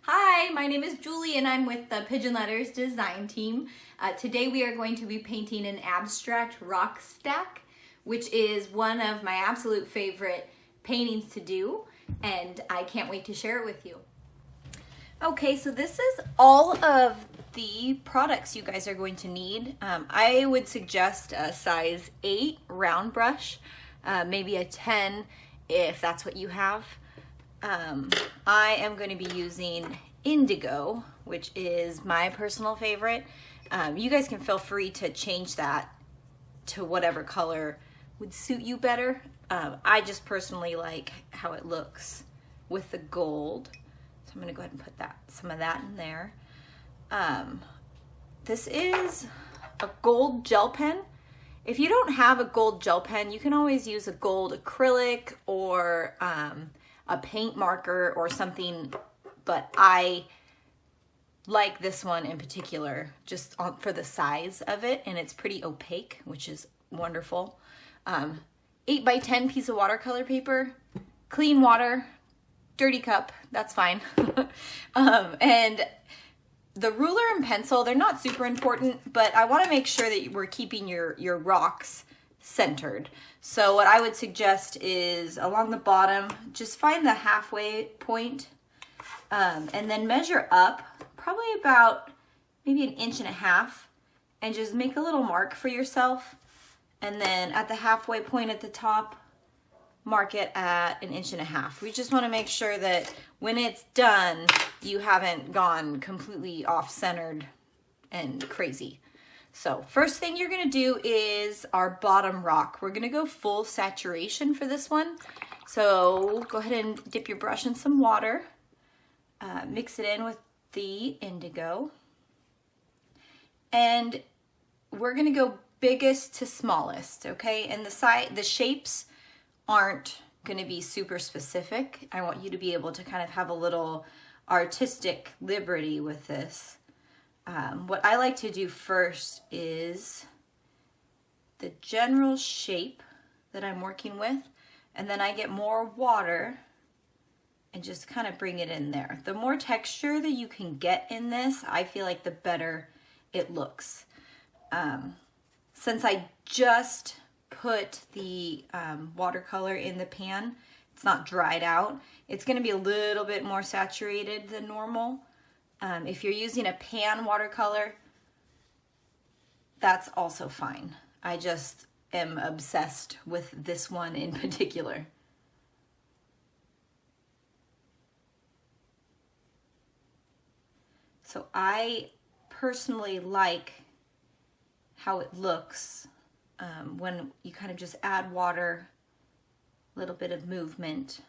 Hi, my name is Julie and I'm with the Pigeon Letters Design Team. Today we are going to be painting an abstract rock stack, which is one of my absolute favorite paintings to do, and I can't wait to share it with you. Okay, so this is all of the products you guys are going to need. I would suggest a size 8 round brush, maybe a 10 if that's what you have. I am going to be using indigo, which is my personal favorite. You guys can feel free to change that to whatever color would suit you better. I just personally like how it looks with the gold. So I'm going to go ahead and put some of that in there. This is a gold gel pen. If you don't have a gold gel pen, you can always use a gold acrylic or a paint marker or something, but I like this one in particular just for the size of it, and it's pretty opaque, which is wonderful. 8x10 piece of watercolor paper, clean water, dirty cup, that's fine. And the ruler and pencil, they're not super important, but I want to make sure that we're keeping your rocks centered. So what I would suggest is along the bottom, just find the halfway point, and then measure up probably about maybe 1.5 inches and just make a little mark for yourself. And then at the halfway point at the top, mark it at 1.5 inches. We just want to make sure that when it's done, you haven't gone completely off-centered and crazy. So first thing you're gonna do is our bottom rock. We're gonna go full saturation for this one. So go ahead and dip your brush in some water, mix it in with the indigo, and we're gonna go biggest to smallest, okay? And the shapes aren't gonna be super specific. I want you to be able to kind of have a little artistic liberty with this. What I like to do first is the general shape that I'm working with, and then I get more water and just kind of bring it in there. The more texture that you can get in this, I feel like the better it looks. Since I just put the watercolor in the pan, it's not dried out, it's going to be a little bit more saturated than normal. If you're using a pan watercolor, that's also fine. I just am obsessed with this one in particular. So I personally like how it looks when you kind of just add water, a little bit of movement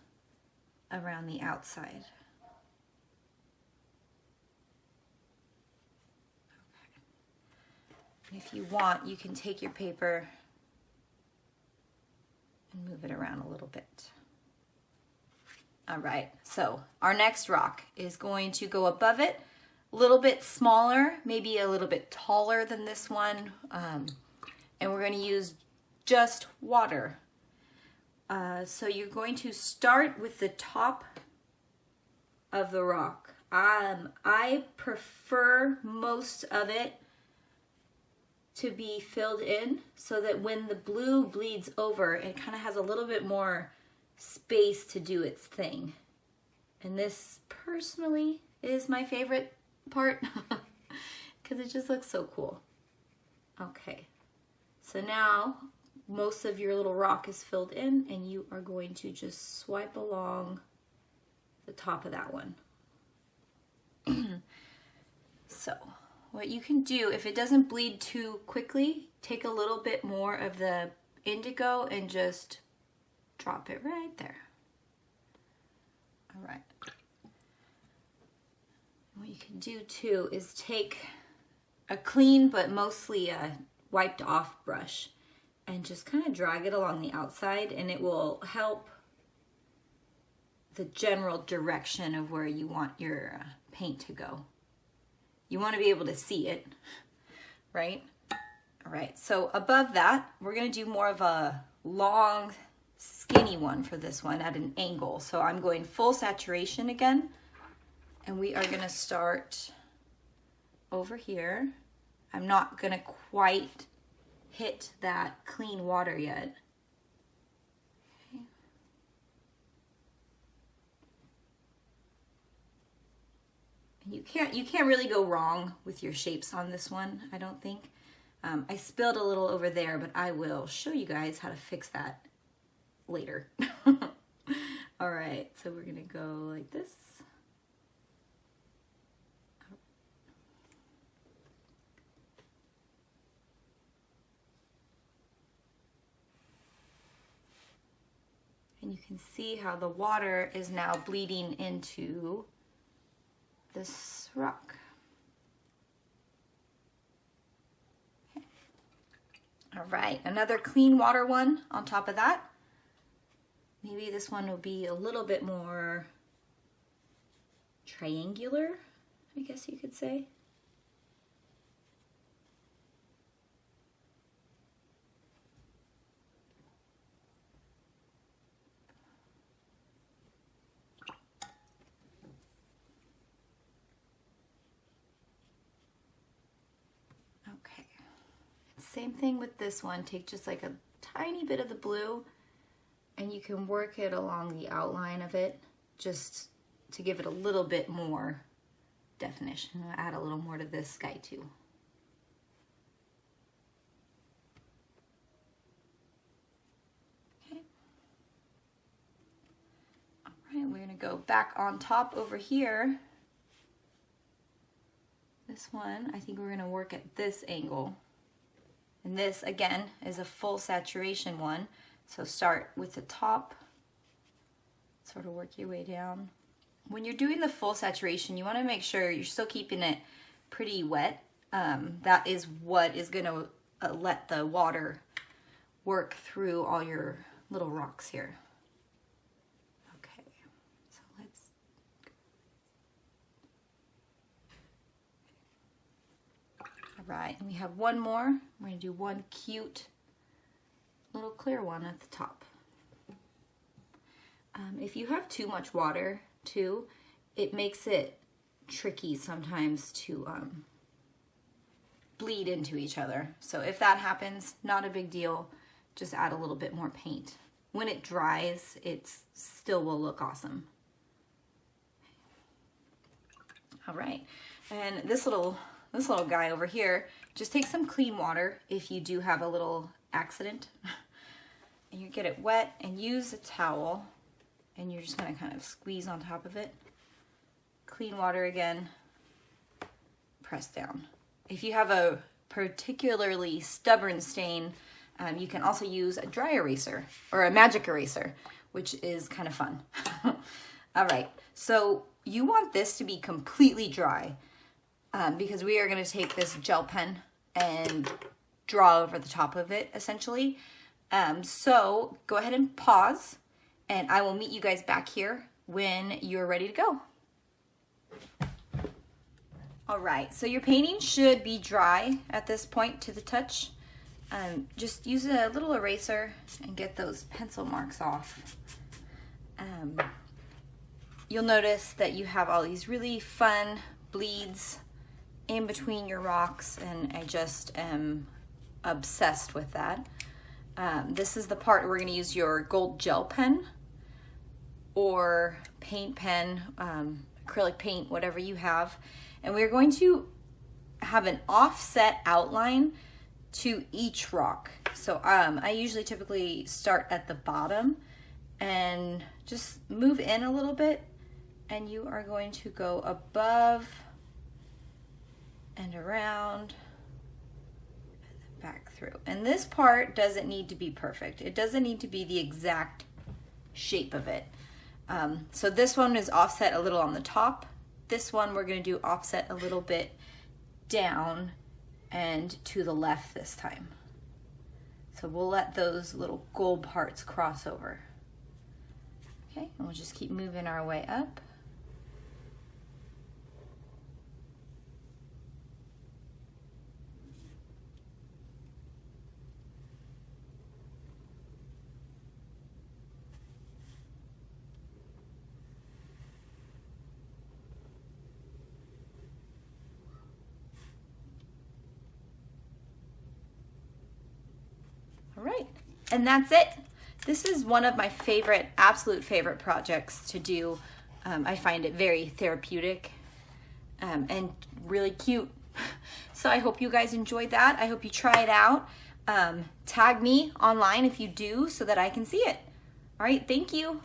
around the outside. If you want, you can take your paper and move it around a little bit. All right, so our next rock is going to go above it, a little bit smaller, maybe a little bit taller than this one, and we're going to use just water. So you're going to start with the top of the rock. I prefer most of it to be filled in so that when the blue bleeds over, it kind of has a little bit more space to do its thing. And this personally is my favorite part because it just looks so cool. Okay, so now most of your little rock is filled in, and you are going to just swipe along the top of that one. So what you can do, if it doesn't bleed too quickly, take a little bit more of the indigo and just drop it right there. All right. What you can do too is take a clean but mostly a wiped off brush and just kind of drag it along the outside, and it will help the general direction of where you want your paint to go. You want to be able to see it, right? All right, so above that, we're going to do more of a long, skinny one for this one at an angle. So I'm going full saturation again, And we are gonna start over here. I'm not gonna quite hit that clean water yet. Okay. And you can't really go wrong with your shapes on this one, I don't think. I spilled a little over there, but I will show you guys how to fix that later. All right, so we're gonna go like this. And you can see how the water is now bleeding into this rock. Okay. All right, another clean water one on top of that. Maybe this one will be a little bit more triangular, I guess you could say. Okay, same thing with this one. Take just like a tiny bit of the blue and you can work it along the outline of it just to give it a little bit more definition. I'll add a little more to this sky too. Okay. All right, we're gonna go back on top over here. This one, I think we're gonna work at this angle. And this, again, is a full saturation one. So start with the top, sort of work your way down. When you're doing the full saturation, you want to make sure you're still keeping it pretty wet. That is what is going to let the water work through all your little rocks here. Okay, so let's... All right, and we have one more. We're going to do one cute little clear one at the top. If you have too much water too, it makes it tricky sometimes to bleed into each other. So if that happens, not a big deal, just add a little bit more paint. When it dries, it still will look awesome. All right, and this little guy over here, just take some clean water if you do have a little accident. And you get it wet and use a towel and you're just gonna kind of squeeze on top of it. Clean water again, press down. If you have a particularly stubborn stain, you can also use a dry eraser or a magic eraser, which is kind of fun. All right, so you want this to be completely dry because we are gonna take this gel pen and draw over the top of it essentially. So go ahead and pause and I will meet you guys back here when you're ready to go. All right, so your painting should be dry at this point to the touch. Just use a little eraser and get those pencil marks off. You'll notice that you have all these really fun bleeds in between your rocks and I just am obsessed with that. This is the part where we're going to use your gold gel pen or paint pen, acrylic paint, whatever you have. And we're going to have an offset outline to each rock. So I usually typically start at the bottom and just move in a little bit and you are going to go above and around back through. And this part doesn't need to be perfect. It doesn't need to be the exact shape of it. So this one is offset a little on the top. This one we're going to do offset a little bit down and to the left this time. So we'll let those little gold parts cross over. Okay, and we'll just keep moving our way up. All right, and that's it. This is one of my favorite, absolute favorite projects to do. I find it very therapeutic and really cute. So I hope you guys enjoyed that. I hope you try it out. Tag me online if you do so that I can see it. All right, thank you.